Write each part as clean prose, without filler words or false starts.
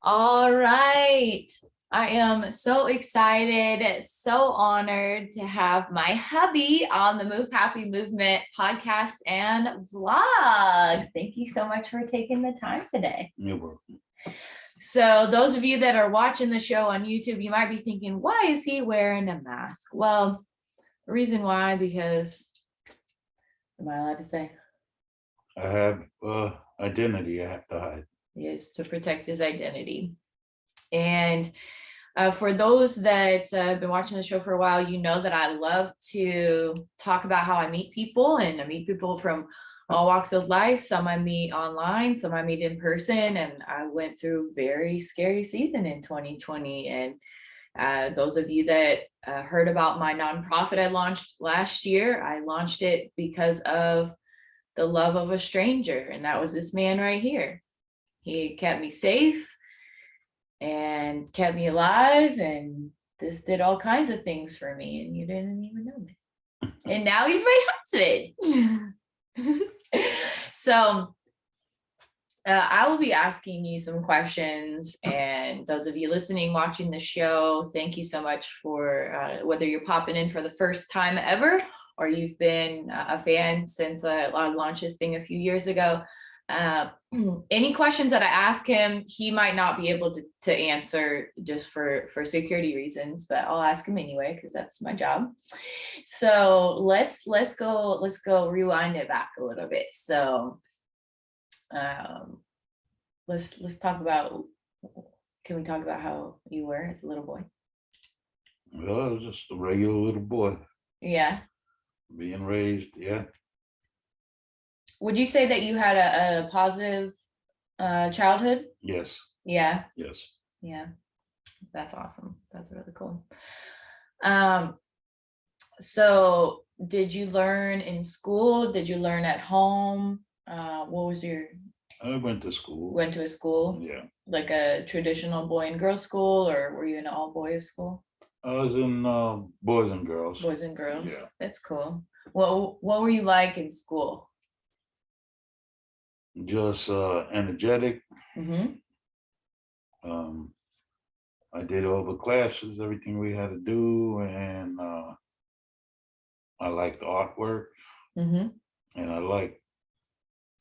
All right. I am so excited, so honored to have my hubby on the Move Happy Movement podcast and vlog. Thank you so much for taking the time today. You're welcome. So those of you that are watching the show on YouTube, you might be thinking, why is he wearing a mask? Well, the reason why, because, am I allowed to say? I have identity I have to hide. Is to protect his identity. And for those that have been watching the show for a while, you know that I love to talk about how I meet people, and I meet people from all walks of life. Some I meet online, some I meet in person, and I went through a very scary season in 2020. And those of you that heard about my nonprofit I launched last year, I launched it because of the love of a stranger, and that was this man right here. He kept me safe and kept me alive, and this did all kinds of things for me, and you didn't even know it. And now he's my husband. So I will be asking you some questions, and those of you listening, watching the show, thank you so much for whether you're popping in for the first time ever or you've been a fan since I launched this thing a few years ago. Any questions that I ask him, he might not be able to answer just for security reasons, but I'll ask him anyway because that's my job. So let's go rewind it back a little bit. So let's talk about, can we talk about how you were as a little boy? Well, I was just a regular little boy. Yeah. Being raised, yeah. Would you say that you had a positive childhood? Yes. Yeah. Yes. Yeah. That's awesome. That's really cool. So did you learn in school? Did you learn at home? What was your... I went to school. Went to a school? Yeah. Like a traditional boy and girl school, or were you in an all boys school? I was in boys and girls. Boys and girls. Yeah. That's cool. What were you like in school? Just energetic. Mm-hmm. I did all the classes, everything we had to do, and I liked artwork. Mm-hmm. And I liked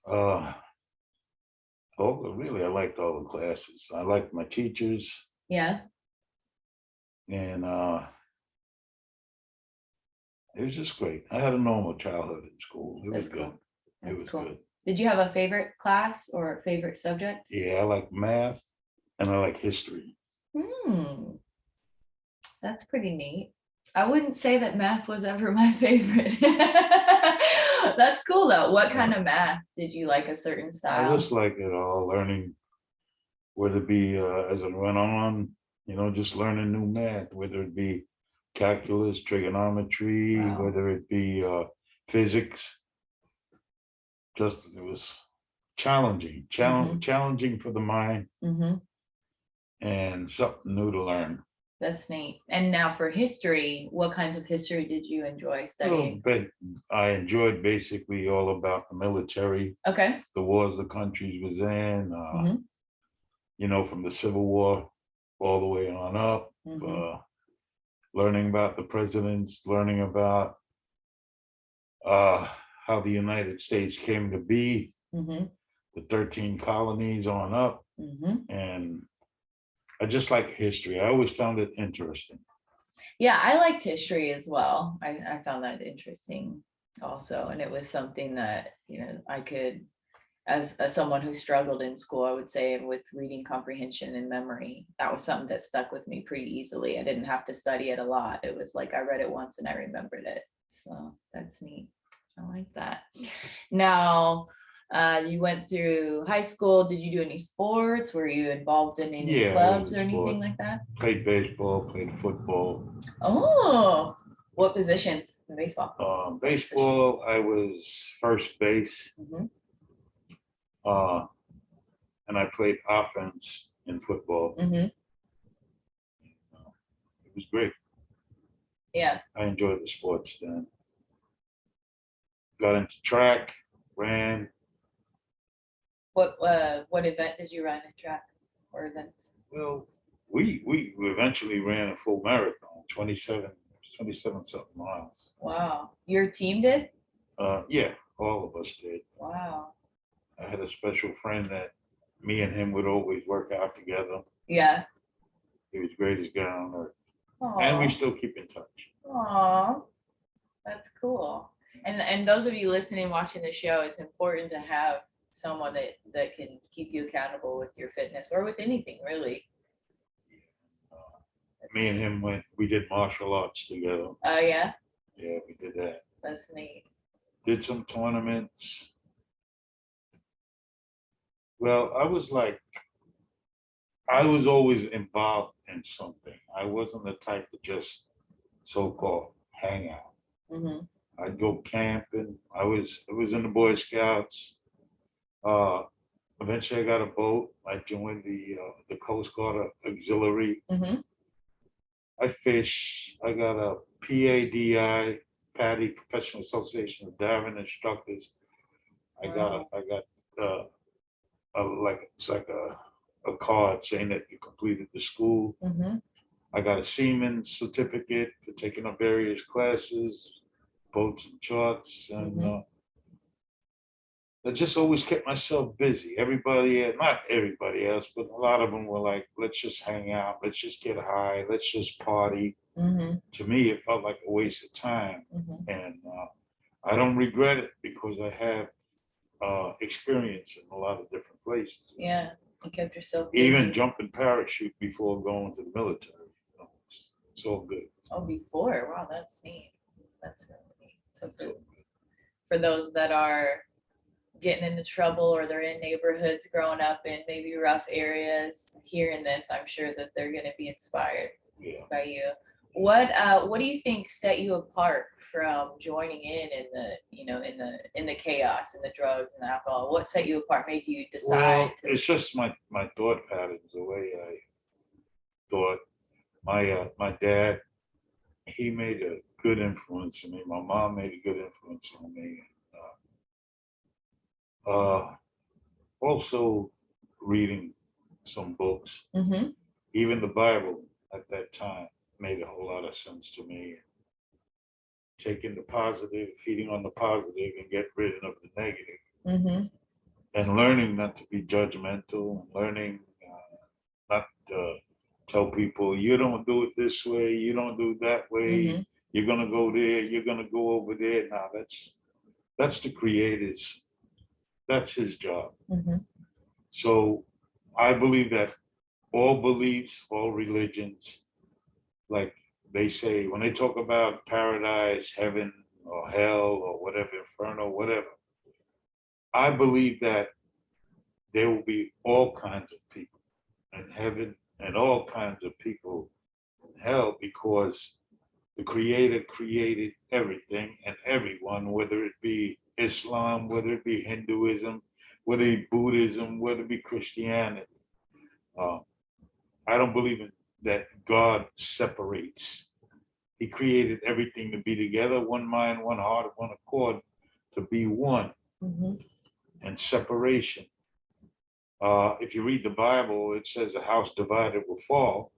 I liked all the classes. I liked my teachers. Yeah. And it was just great. I had a normal childhood in school. It was good. It was good. Did you have a favorite class or a favorite subject? Yeah, I like math and I like history. That's pretty neat. I wouldn't say that math was ever my favorite. That's cool though. What kind of math? Did you like a certain style? I just like it all, learning whether it be as it went on, just learning new math, whether it be calculus, trigonometry, Wow. whether it be physics. Just it was challenging for the mind, and something new to learn. That's neat. And now for history, what kinds of history did you enjoy studying? I enjoyed basically all about the military. Okay. The wars the countries was in, from the Civil War all the way on up, learning about the presidents, learning about how the United States came to be, the 13 colonies on up, and I just like history. I always found it interesting. Yeah, I liked history as well. I found that interesting also. And it was something that, I could, as someone who struggled in school, I would say with reading comprehension and memory, that was something that stuck with me pretty easily. I didn't have to study it a lot. It was like I read it once and I remembered it. So that's neat. I like that. Now, you went through high school. Did you do any sports? Were you involved in any clubs or anything like that? Played baseball, played football. Oh, what positions in baseball? Baseball, I was first base. And I played offense in football. It was great. Yeah. I enjoyed the sports then. Got into track, ran. What event did you run in track? or that's? Well, we eventually ran a full marathon, 27 something miles. Wow. Your team did? Yeah, all of us did. Wow. I had a special friend that me and him would always work out together. Yeah. He was the greatest guy on earth. Aw. And we still keep in touch. Aw. That's cool. And those of you listening, watching the show, it's important to have someone that can keep you accountable with your fitness or with anything really. That's Me and neat. him we did martial arts together. Oh yeah, Yeah, we did that. that's neat. Did some tournaments. Well, I was always involved in something. I wasn't the type to just so-called hang out. Mm-hmm. I'd go camping. I was in the Boy Scouts. Uh, Eventually, I got a boat. I joined the Coast Guard Auxiliary. Mm-hmm. I fish. I got a PADI, PADI, Professional Association of Diving Instructors. I got it's like a card saying that you completed the school. Mm-hmm. I got a seaman certificate for taking up various classes, boats and charts, and I just always kept myself busy. Not everybody else, but a lot of them were like, let's just hang out, let's just get high, let's just party. Mm-hmm. To me, it felt like a waste of time. Mm-hmm. And I don't regret it because I have experience in a lot of different places. Yeah, you kept yourself busy. Even jumping parachute before going to the military. It's all good. Oh, before. Wow, that's neat. That's really neat. So for those that are getting into trouble or they're in neighborhoods growing up in maybe rough areas, hearing this, I'm sure that they're going to be inspired by you. What do you think set you apart from joining in the chaos and the drugs and the alcohol? What set you apart, made you decide to? It's just my thought patterns, the way I thought. My dad, he made a good influence on me. My mom made a good influence on me. Also reading some books, even the Bible at that time made a whole lot of sense to me. Taking the positive, feeding on the positive, and get rid of the negative, and learning not to be judgmental, and learning not to tell people you don't do it this way, you don't do it that way, you're gonna go there, you're gonna go over there. Now that's the Creator's. That's his job. So I believe that all beliefs, all religions, like they say, when they talk about paradise, heaven, or hell, or whatever, inferno, whatever, I believe that there will be all kinds of people in heaven and all kinds of people in hell, because the Creator created everything and everyone, whether it be Islam, whether it be Hinduism, whether it be Buddhism, whether it be Christianity. I don't believe in that God separates. He created everything to be together, one mind, one heart, one accord, to be one. And separation. If you read the Bible, it says a house divided will fall.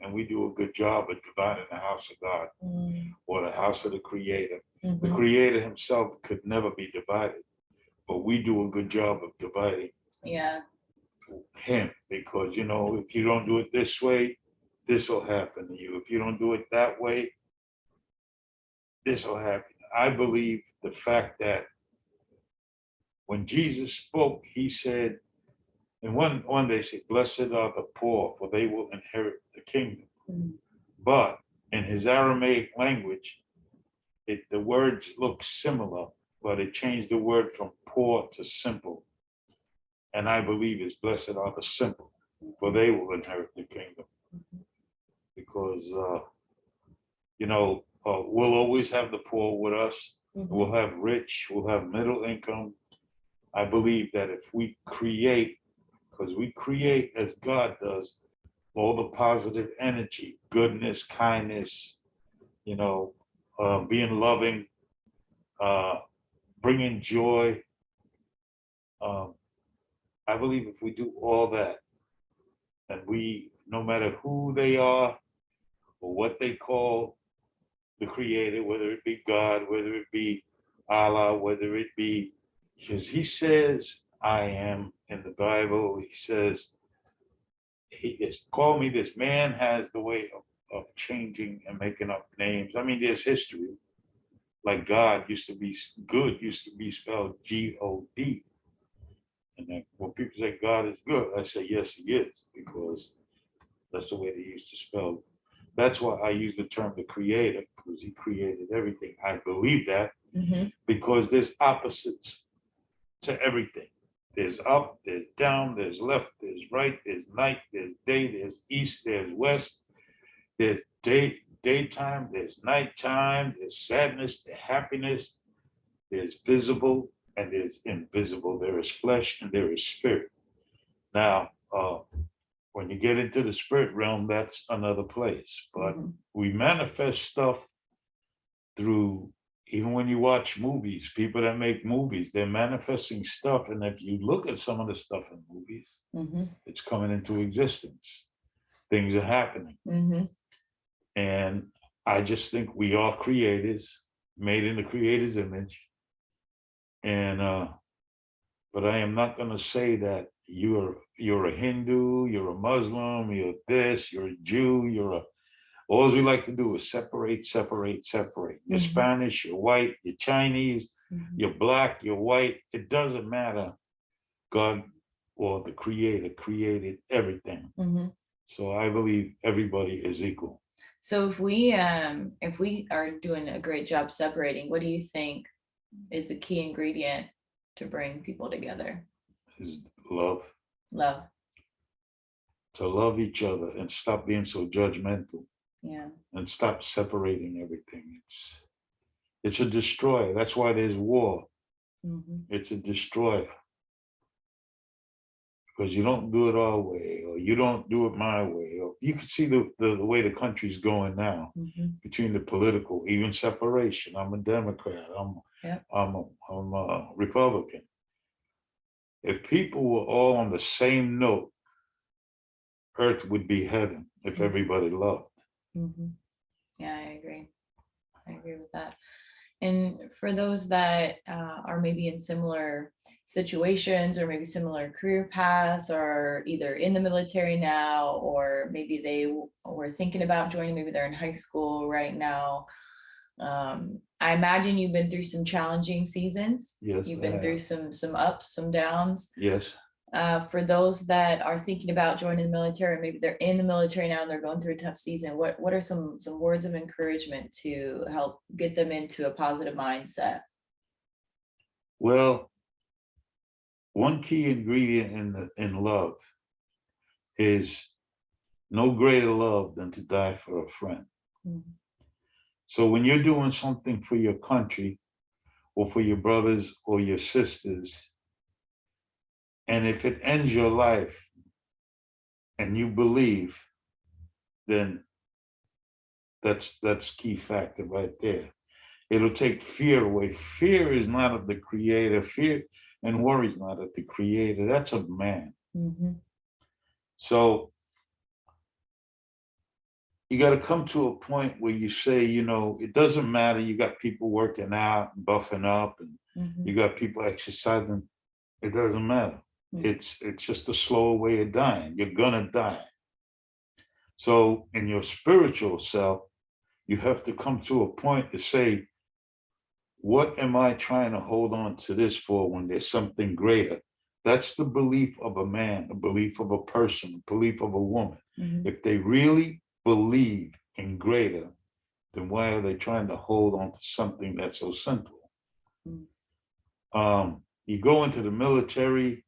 And we do a good job of dividing the house of God, or the house of the Creator. The Creator himself could never be divided, but we do a good job of dividing him, because if you don't do it this way, this will happen to you. If you don't do it that way, this will happen. I believe the fact that when Jesus spoke, he said, and one day said, blessed are the poor, for they will inherit the kingdom. But in his Aramaic language, the words look similar, but it changed the word from poor to simple. And I believe it's blessed are the simple, for they will inherit the kingdom. Because, we'll always have the poor with us. We'll have rich, we'll have middle income. I believe that if we create, because we create as God does, all the positive energy, goodness, kindness, being loving, bringing joy. I believe if we do all that, And we, no matter who they are or what they call the creator, whether it be God, whether it be Allah, whether it be, because he says, I am in the Bible, he says, he is call me this. Man has the way of changing and making up names. I mean, there's history. Like God used to be good, used to be spelled G-O-D. And then when people say God is good, I say, yes, he is, because that's the way they used to spell. That's why I use the term the creator, because he created everything. I believe that because there's opposites to everything. There's up, there's down, there's left, there's right, there's night, there's day, there's east, there's west, there's daytime, there's nighttime, there's sadness, there's happiness, there's visible and there's invisible. There is flesh and there is spirit. Now, when you get into the spirit realm, that's another place. But we manifest stuff through, even when you watch movies, people that make movies, they're manifesting stuff. And if you look at some of the stuff in movies, it's coming into existence. Things are happening. And I just think we are creators, made in the creator's image. And but I am not going to say that you're a Hindu, you're a Muslim, you're this, you're a Jew, you're a. All we like to do is separate. You're Spanish, you're white, you're Chinese, you're black, you're white. It doesn't matter. God or the creator created everything. So I believe everybody is equal. So if we are doing a great job separating, what do you think is the key ingredient to bring people together? Is love. Love. To love each other and stop being so judgmental. Yeah. And stop separating everything. It's a destroyer. That's why there's war. It's a destroyer. Because you don't do it our way, or you don't do it my way. Or you can see the way the country's going now, between the political, even separation. I'm a Democrat. I'm a Republican. If people were all on the same note, earth would be heaven if everybody loved. Yeah, I agree with that. And for those that are maybe in similar situations or maybe similar career paths, or either in the military now, or maybe they were thinking about joining, maybe they're in high school right now. I imagine you've been through some challenging seasons. Yes. You've been through some ups, some downs. Yes. For those that are thinking about joining the military, maybe they're in the military now and they're going through a tough season, what are some words of encouragement to help get them into a positive mindset? Well, one key ingredient in love is no greater love than to die for a friend. So when you're doing something for your country or for your brothers or your sisters, and if it ends your life and you believe, then that's key factor right there. It'll take fear away. Fear is not of the creator. Fear and worry is not of the creator. That's of man. So you got to come to a point where you say, it doesn't matter. You got people working out and buffing up, and you got people exercising. It doesn't matter. It's just a slower way of dying. You're gonna die. So in your spiritual self, you have to come to a point to say, what am I trying to hold on to this for when there's something greater? That's the belief of a man, the belief of a person, the belief of a woman. If they really believe in greater, then why are they trying to hold on to something that's so simple? You go into the military,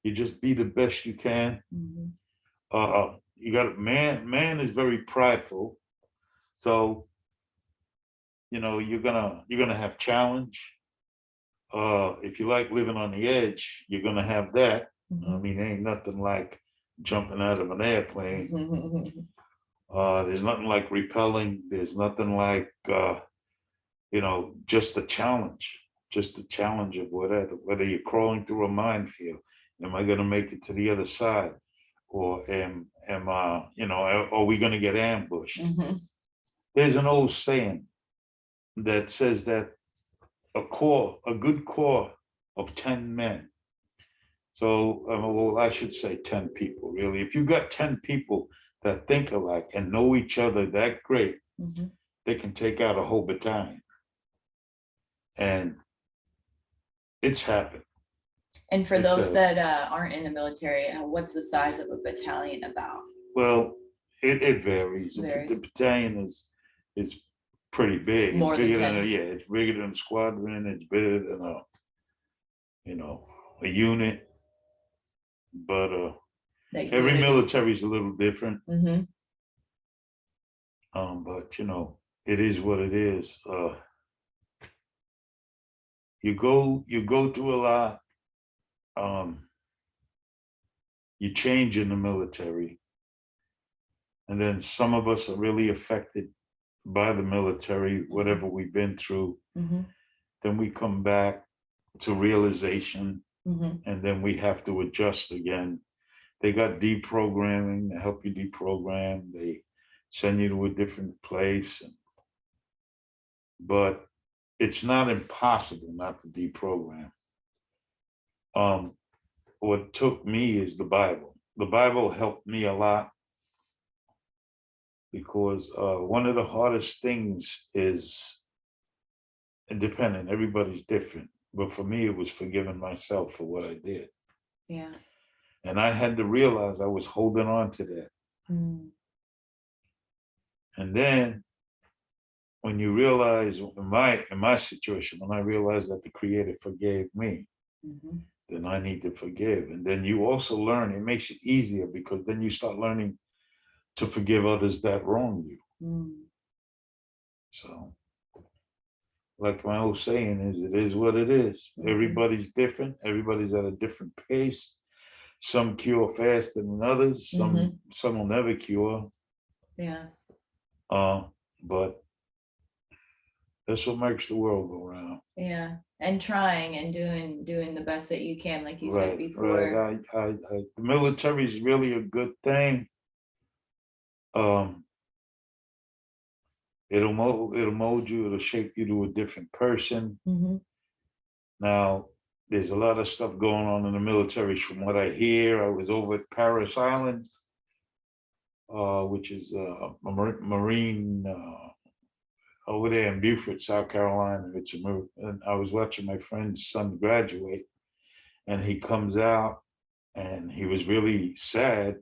you just be the best you can. You got man is very prideful. So, you're gonna have challenge. If you like living on the edge, you're gonna have that. I mean, ain't nothing like jumping out of an airplane. There's nothing like repelling. There's nothing like just a challenge of whether you're crawling through a minefield. Am I gonna make it to the other side? Or am are we going to get ambushed? Mhm. There's an old saying that says that a good core of 10 men. So, well, I should say 10 people, really. If you got 10 people that think alike and know each other that great, Mhm. they can take out a whole battalion. And it's happened. And for It's those a, that aren't in the military, what's the size of a battalion about? well, it varies. The Varies. battalion is pretty big. More It's than bigger 10. it's bigger than a squadron. It's bigger than a unit. But That every unit. military is a little different. Mm-hmm. But it is what it is. You go through a lot. You change in the military, and then some of us are really affected by the military, whatever we've been through. Mm-hmm. Then we come back to realization, Mm-hmm. and then we have to adjust again. They got deprogramming to help you deprogram. They send you to a different place, but it's not impossible not to deprogram. What took me is the Bible. The Bible helped me a lot because one of the hardest things is independent. Everybody's different. But for me, it was forgiving myself for what I did. Yeah. And I had to realize I was holding on to that. Mm. And then when you realize in my situation, when I realized that the Creator forgave me, Mm-hmm. then I need to forgive. And then you also learn, it makes it easier because then you start learning to forgive others that wrong you. Mm. So, like my old saying it is what it is. Mhm. Everybody's different. Everybody's at a different pace. Some cure faster than others. Some will never cure. Yeah. But that's what makes the world go round. Yeah. And trying and doing the best that you can, like you said Right, before. right. The military is really a good thing. It'll mold you. It'll shape you to a different person. Mm-hmm. Now, there's a lot of stuff going on in the military. From what I hear, I was over at Paris Island, which is a marine over there in Beaufort, South Carolina. And I was watching my friend's son graduate, and he comes out, and he was really sad.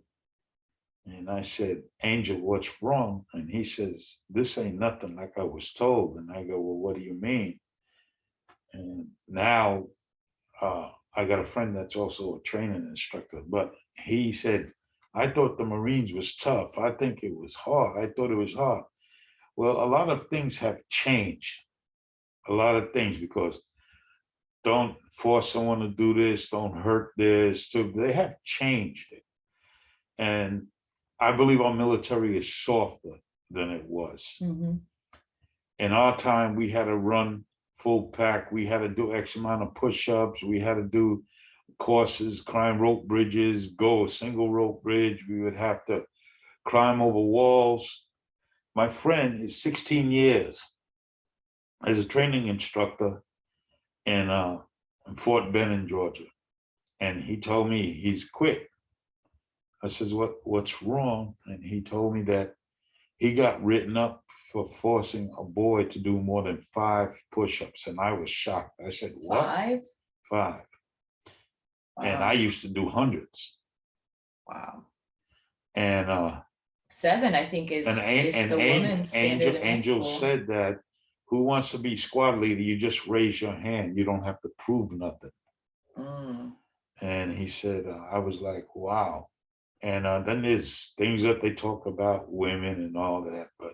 And I said, Angel, what's wrong? And he says, this ain't nothing like I was told. And I go, well, what do you mean? And now I got a friend that's also a training instructor, but he said, I thought the Marines was tough. I think it was hard. I thought it was hard. Well, a lot of things have changed. A lot of things, because don't force someone to do this, don't hurt this. So they have changed it. And I believe our military is softer than it was. Mm-hmm. In our time, we had to run full pack. We had to do X amount of push-ups. We had to do courses, climb rope bridges, go a single rope bridge. We would have to climb over walls. My friend is 16 years as a training instructor in Fort Benning, Georgia. And he told me he's quit. I says, what's wrong? And he told me that he got written up for forcing a boy to do more than 5 push-ups. And I was shocked. I said, what? 5? 5. Wow. And I used to do hundreds. Wow. And 7, I think, is the woman's standard in high Angel school. said that, who wants to be squad leader? You just raise your hand. You don't have to prove nothing. Mm. And he said, I was like, wow. And then there's things that they talk about women and all that, but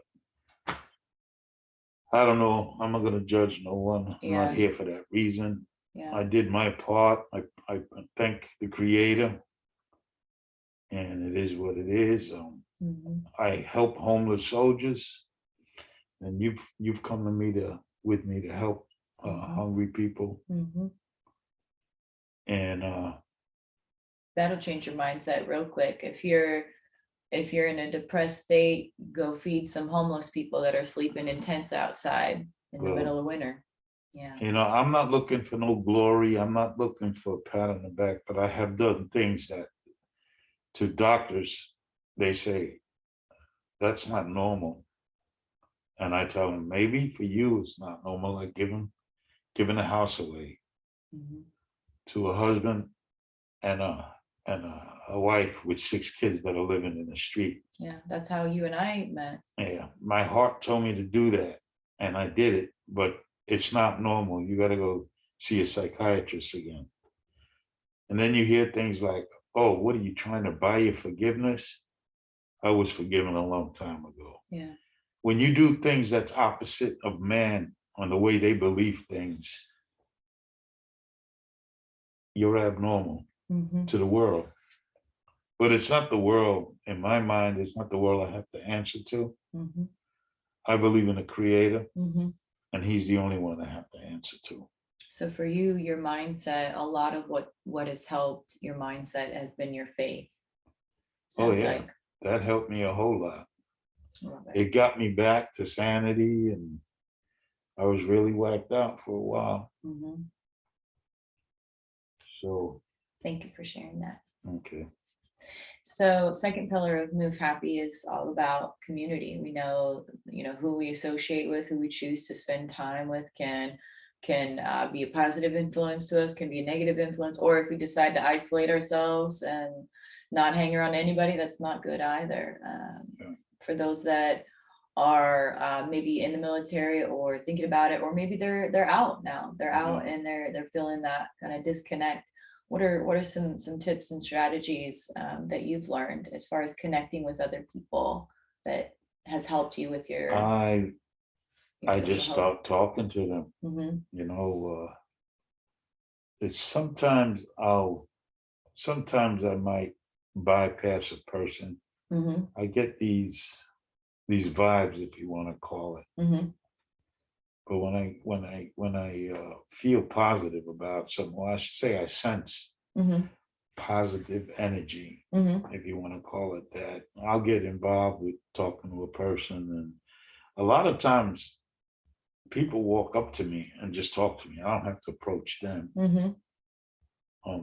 I don't know. I'm not going to judge no one. I'm not here for that reason. Yeah. I did my part. I thank the Creator, and it is what it is. I help homeless soldiers, and you've come to me with me to help hungry people. And that'll change your mindset real quick. If you're if you're in a depressed state, go feed some homeless people that are sleeping in tents outside in the Well, middle of winter. Yeah. You know, I'm not looking for no glory. I'm not looking for a pat on the back, but I have done things that to doctors, they say, that's not normal. And I tell them, maybe for you, it's not normal, like giving a house away Mhm. to a husband and a wife with 6 kids that are living in the street. Yeah, that's how you and I met. Yeah, my heart told me to do that, and I did it, but it's not normal. You got to go see a psychiatrist again. And then you hear things like, oh, what are you trying to buy your forgiveness? I was forgiven a long time ago. Yeah. When you do things that's opposite of man on the way they believe things, you're abnormal Mhm. to the world. But it's not the world, in my mind, it's not the world I have to answer to. Mhm. I believe in a creator, Mhm. and he's the only one I have to answer to. So for you, your mindset, a lot of what has helped your mindset has been your faith. Oh, Sounds yeah, like. that helped me a whole lot. Love it. It got me back to sanity, and I was really whacked out for a while. Mhm. So, Thank you for sharing that. okay. So second pillar of Move Happy is all about community. We know, who we associate with, who we choose to spend time with can be a positive influence to us, can be a negative influence, or if we decide to isolate ourselves and not hang around anybody, that's not good either. Yeah. For those that are maybe in the military or thinking about it, or maybe they're out now, they're out and they're feeling that kind of disconnect. What are some tips and strategies that you've learned as far as connecting with other people that has helped you with your I social just health? start talking to them. Mm-hmm. You know, it's sometimes I might bypass a person. Mm-hmm. I get these vibes, if you want to call it. Mm-hmm. But when I feel positive about something, well, I should say I sense Mm-hmm. positive energy, Mm-hmm. if you want to call it that, I'll get involved with talking to a person. And a lot of times people walk up to me and just talk to me. I don't have to approach them. Mm-hmm.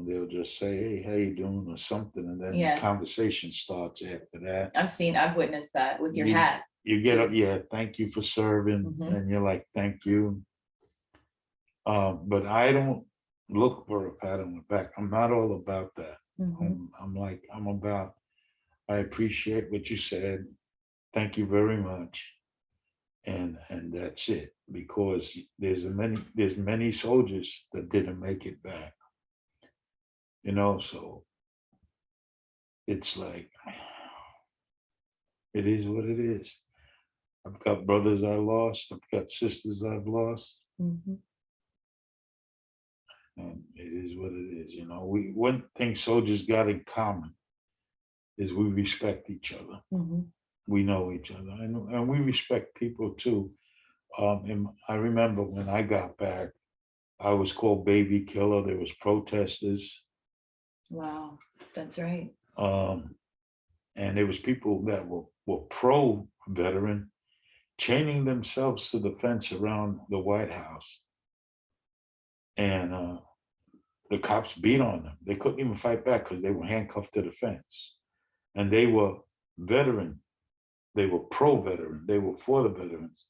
They'll just say, hey, how you doing, or something, and then the Yeah, conversation starts after that. I've witnessed that with your You hat. you get up, too. yeah, thank you for serving, Mhm. and you're like, thank you. But I don't look for a pat on the back. I'm not all about that. Mhm. I'm about, I appreciate what you said. Thank you very much. And that's it, because there's many soldiers that didn't make it back. So it's like, it is what it is. I've got brothers I lost, I've got sisters I've lost, Mhm. and it is what it is. One thing soldiers got in common is we respect each other. Mhm. We know each other, and we respect people too. And I remember when I got back, I was called baby killer. There was protesters, Wow, that's right. and there was people that were pro veteran, chaining themselves to the fence around the White House, and the cops beat on them. They couldn't even fight back because they were handcuffed to the fence, and they were veteran. They were pro veteran. They were for the veterans,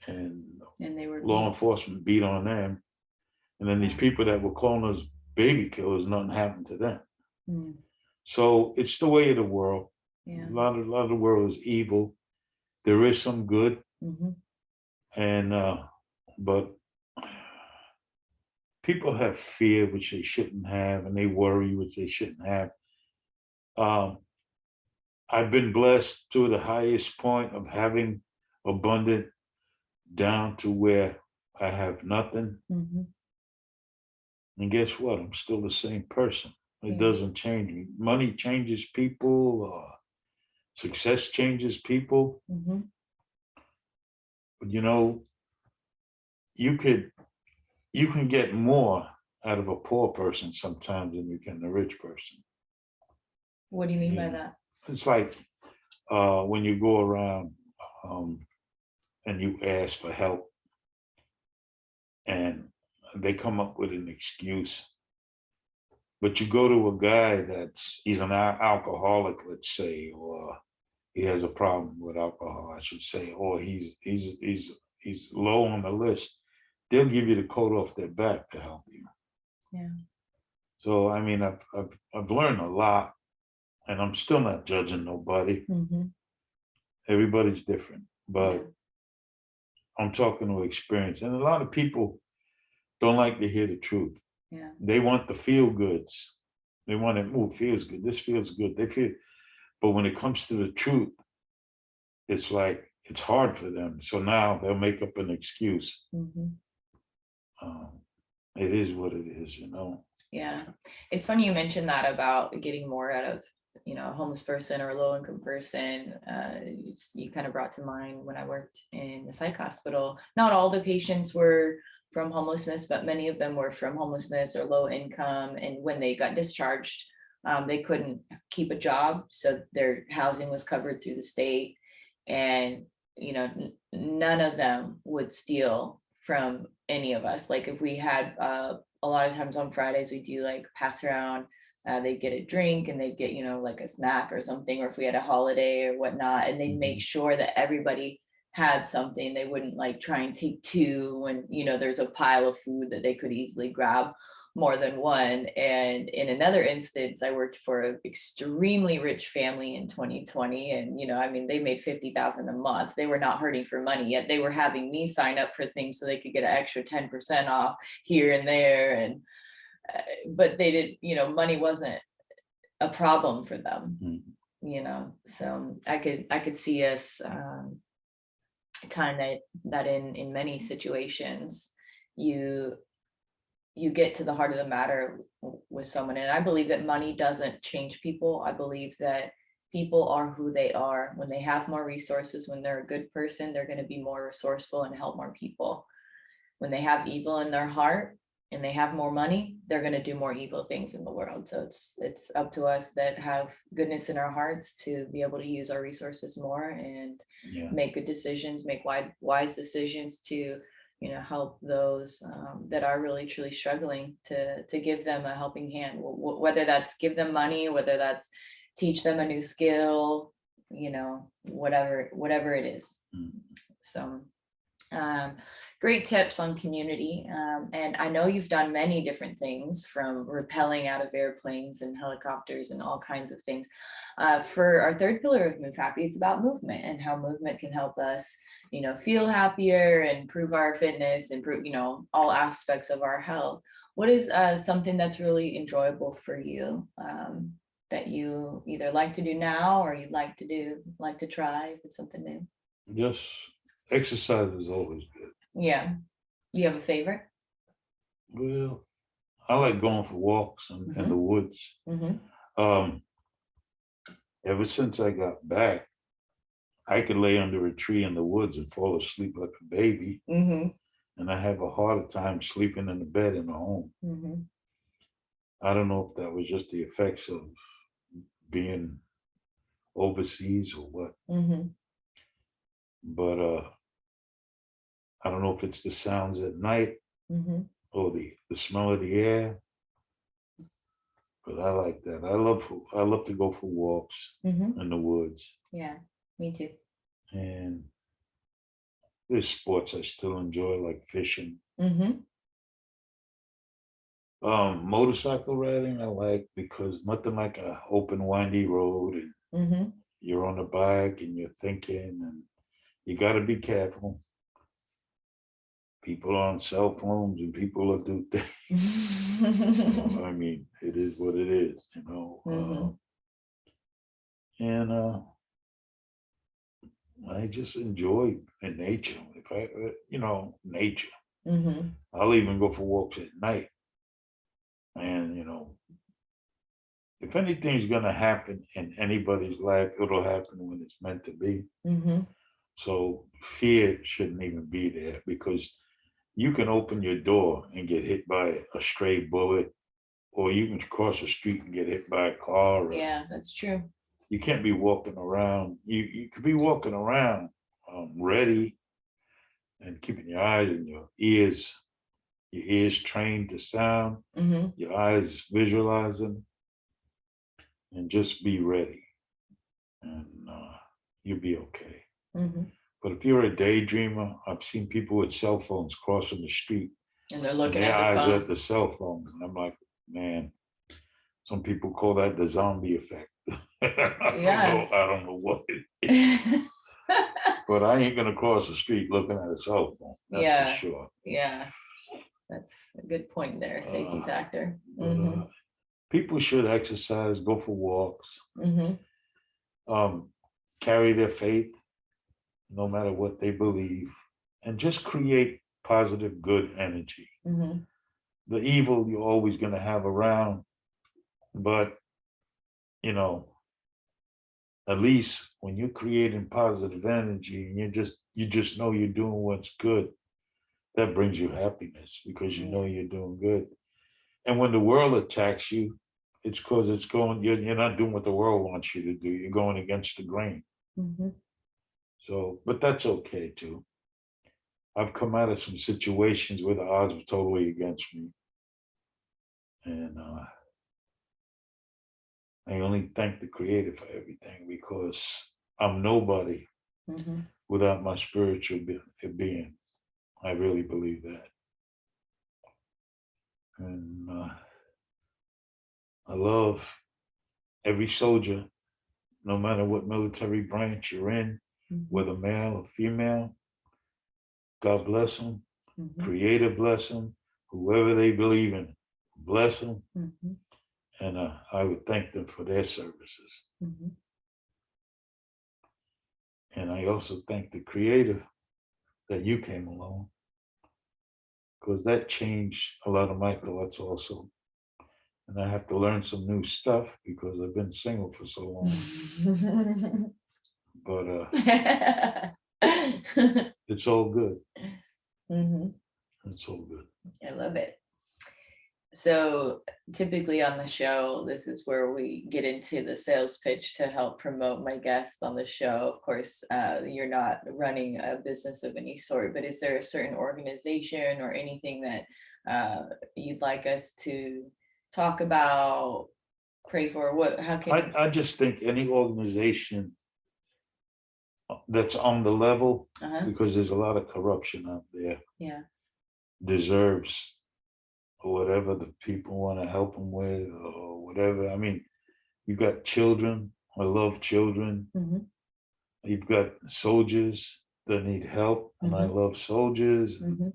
and And they were law beat. enforcement beat on them. And then these people that were calling us baby killers, nothing happened to them. Mm. So it's the way of the world. Yeah. A lot of the world is evil. There is some good, Mhm. and but people have fear which they shouldn't have, and they worry which they shouldn't have. Um, I've been blessed to the highest point of having abundant, down to where I have nothing. Mhm. And guess what? I'm still the same person. It Yeah. doesn't change me. Money changes people. Success changes people. Mhm. But you could you can get more out of a poor person sometimes than you can a rich person. What do you mean by Yeah. that? It's like when you go around and you ask for help and they come up with an excuse, but you go to a guy he's an alcoholic, let's say, or he has a problem with alcohol, I should say, or he's low on the list, they'll give you the coat off their back to help you. Yeah. So I mean, I've learned a lot, and I'm still not judging nobody. Everybody's different, but I'm talking to experience, and a lot of people don't like to hear the truth. Yeah. They want the feel goods. They want it. Oh, feels good. This feels good. They feel, but when it comes to the truth, it's like it's hard for them. So now they'll make up an excuse. It is what it is, you know. Yeah, it's funny you mentioned that about getting more out of, a homeless person or a low income person. You kind of brought to mind when I worked in the psych hospital. Not all the patients were from homelessness, but many of them were from homelessness or low income. And when they got discharged, they couldn't keep a job, so their housing was covered through the state. And none of them would steal from any of us. Like if we had a lot of times on Fridays we do like pass around, they'd get a drink and they'd get like a snack or something, or if we had a holiday or whatnot, and they'd make sure that everybody had something. They wouldn't like try and take two when there's a pile of food that they could easily grab more than one. And in another instance, I worked for an extremely rich family in 2020. And, they made $50,000 a month. They were not hurting for money, yet they were having me sign up for things so they could get an extra 10% off here and there. And, but they did, money wasn't a problem for them, so I could see us time that in many situations, you get to the heart of the matter with someone. And I believe that money doesn't change people. I believe that people are who they are. When they have more resources, when they're a good person, they're going to be more resourceful and help more people. When they have evil in their heart and they have more money, they're going to do more evil things in the world. So it's up to us that have goodness in our hearts to be able to use our resources more and make good decisions, make wise decisions to help those that are really truly struggling, to give them a helping hand, whether that's give them money, whether that's teach them a new skill, whatever it is. So great tips on community. And I know you've done many different things, from rappelling out of airplanes and helicopters and all kinds of things. For our third pillar of Move Happy, it's about movement and how movement can help us, feel happier and improve our fitness, improve, all aspects of our health. What is something that's really enjoyable for you, that you either like to do now or you'd like to try if it's something new? Yes, exercise is always good. Yeah. You have a favorite? Well, I like going for walks in the woods. Ever since I got back, I could lay under a tree in the woods and fall asleep like a baby. And I have a harder time sleeping in the bed in the home. I don't know if that was just the effects of being overseas or what. But I don't know if it's the sounds at night or the smell of the air. But I like that. I love to go for walks in the woods. Yeah, me too. And there's sports I still enjoy, like fishing. Motorcycle riding I like, because nothing like an open windy road, and you're on a bike and you're thinking, and you got to be careful. People are on cell phones and people will do things. I mean, it is what it is, and I just enjoy in nature. If I, nature. I'll even go for walks at night. And, if anything's going to happen in anybody's life, it'll happen when it's meant to be. So fear shouldn't even be there, because you can open your door and get hit by a stray bullet, or you can cross the street and get hit by a car. Yeah, that's true. You can't be walking around. You could be walking around ready and keeping your eyes and your ears trained to sound, Mm-hmm. your eyes visualizing, and just be ready, and you'll be okay. Mm-hmm. But if you're a daydreamer, I've seen people with cell phones crossing the street, And they're and looking their at their eyes are at phone. the cell phone, and I'm like, man, some people call that the zombie effect. Yeah. I don't know what it is, but I ain't gonna cross the street looking at a cell phone. That's for Yeah. sure. Yeah. That's a good point there. Safety Uh, factor. but Mm-hmm. people should exercise, go for walks, Mm-hmm. um, carry their faith, no matter what they believe, and just create positive, good energy. Mm-hmm. The evil you're always going to have around, but you know, at least when you're creating positive energy and you just know you're doing what's good, that brings you happiness because you know Yeah. you're doing good. And when the world attacks you, it's because you're not doing what the world wants you to do. You're going against the grain. Mm-hmm. So, but that's okay too. I've come out of some situations where the odds were totally against me. And I only thank the Creator for everything because I'm nobody Mm-hmm. without my spiritual being. I really believe that. And I love every soldier, no matter what military branch you're in, Mm-hmm. whether male or female. God bless them. Mm-hmm. Creator bless them. Whoever they believe in, bless them. Mm-hmm. And I would thank them for their services. Mm-hmm. And I also thank the Creator that you came along because that changed a lot of my thoughts also. And I have to learn some new stuff because I've been single for so long. But it's all good. Mm-hmm. It's all good. I love it. So typically on the show, this is where we get into the sales pitch to help promote my guests on the show. Of course, you're not running a business of any sort, but is there a certain organization or anything that you'd like us to talk about, pray for? What? How can? I just think any organization that's on the level, Uh-huh. because there's a lot of corruption out there, Yeah. deserves whatever the people want to help them with or whatever. I mean, you've got children. I love children. Mm-hmm. You've got soldiers that need help, and I Mm-hmm. love soldiers. Mm-hmm.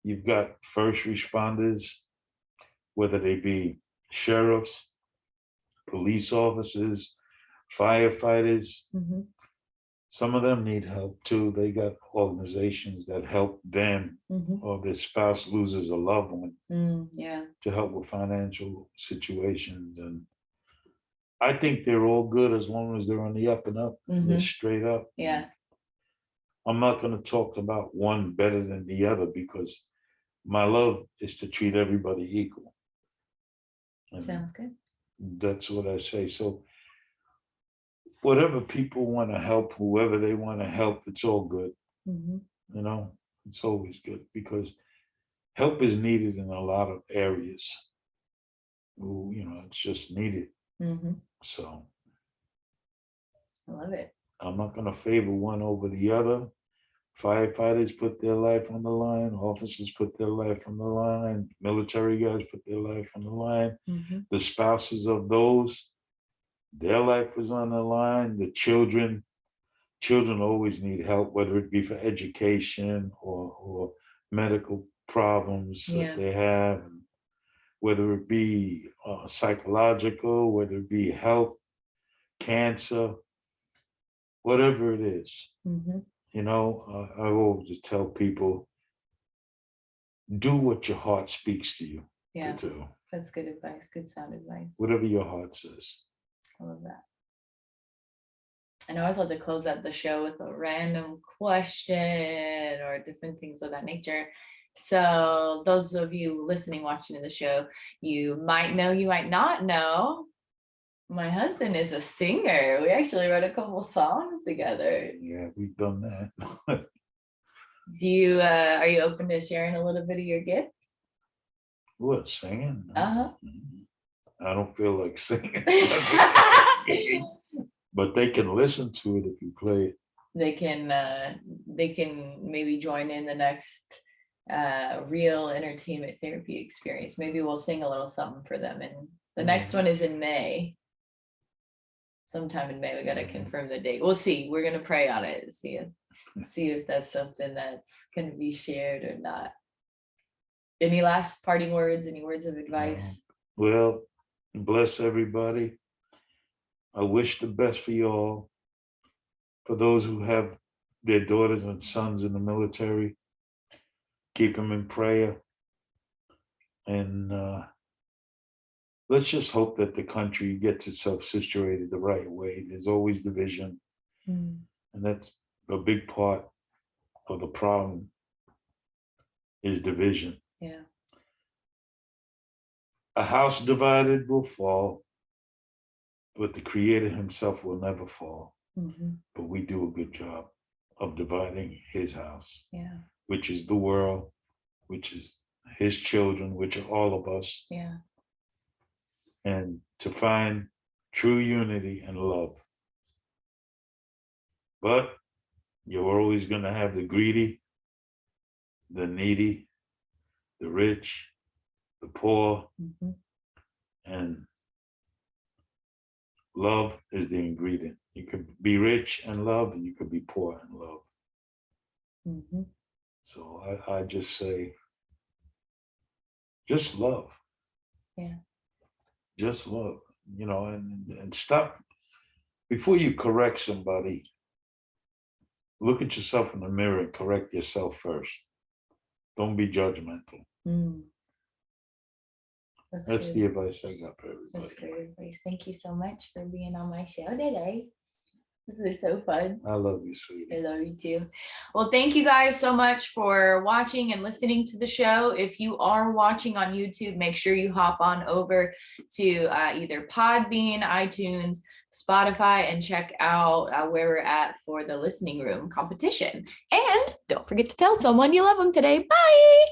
You've got first responders, whether they be sheriffs, police officers, firefighters. Mm-hmm. Some of them need help too. They got organizations that help them Mm-hmm. or their spouse loses a loved one Yeah. to help with financial situations. And I think they're all good as long as they're on the up and up. They're Mm-hmm. straight up. Yeah. I'm not going to talk about one better than the other because my love is to treat everybody equal. And Sounds good. that's what I say. So whatever people want to help, whoever they want to help, it's all good. Mm-hmm. You know, it's always good because help is needed in a lot of areas. It's just needed. Mm-hmm. So I love it. I'm not going to favor one over the other. Firefighters put their life on the line. Officers put their life on the line. Military guys put their life on the line. Mm-hmm. The spouses of those, their life was on the line. The children always need help, whether it be for education or medical problems Yeah. that they have, whether it be psychological, whether it be health, cancer, whatever it is. Mm-hmm. I always just tell people, do what your heart speaks to you Yeah. to do. That's good advice. Good sound advice. Whatever your heart says. I love that. And I always love to close out the show with a random question or different things of that nature. So those of you listening, watching the show, you might know, you might not know My husband is a singer. We actually wrote a couple songs together. Yeah, we've done that. Are you open to sharing a little bit of your gift? What, singing? Uh-huh. I don't feel like singing. But they can listen to it if you play it. They can maybe join in the next real entertainment therapy experience. Maybe we'll sing a little something for them. And the next one is in May. Sometime in May. We got to confirm the date. We'll see. We're gonna pray on it. See if that's something that's gonna be shared or not. Any last parting words? Any words of advice? Well, bless everybody. I wish the best for you all. For those who have their daughters and sons in the military, keep them in prayer. And let's just hope that the country gets itself situated the right way. There's always division. And that's a big part of the problem is division. Yeah. A house divided will fall, but the Creator himself will never fall. But we do a good job of dividing his house, which is the world, which is his children, which are all of us. Yeah. And to find true unity and love. But you're always going to have the greedy, the needy, the rich, the poor, and love is the ingredient. You could be rich and love, and you could be poor and love. So I just say, just love. Yeah. Just love, and stop. Before you correct somebody, look at yourself in the mirror and correct yourself first. Don't be judgmental. That's the advice I got for everybody. That's great advice. Thank you so much for being on my show today. This is so fun. I love you, sweetie. I love you too. Well, thank you guys so much for watching and listening to the show. If you are watching on YouTube, make sure you hop on over to either Podbean, iTunes, Spotify, and check out where we're at for the listening room competition. And don't forget to tell someone you love them today. Bye.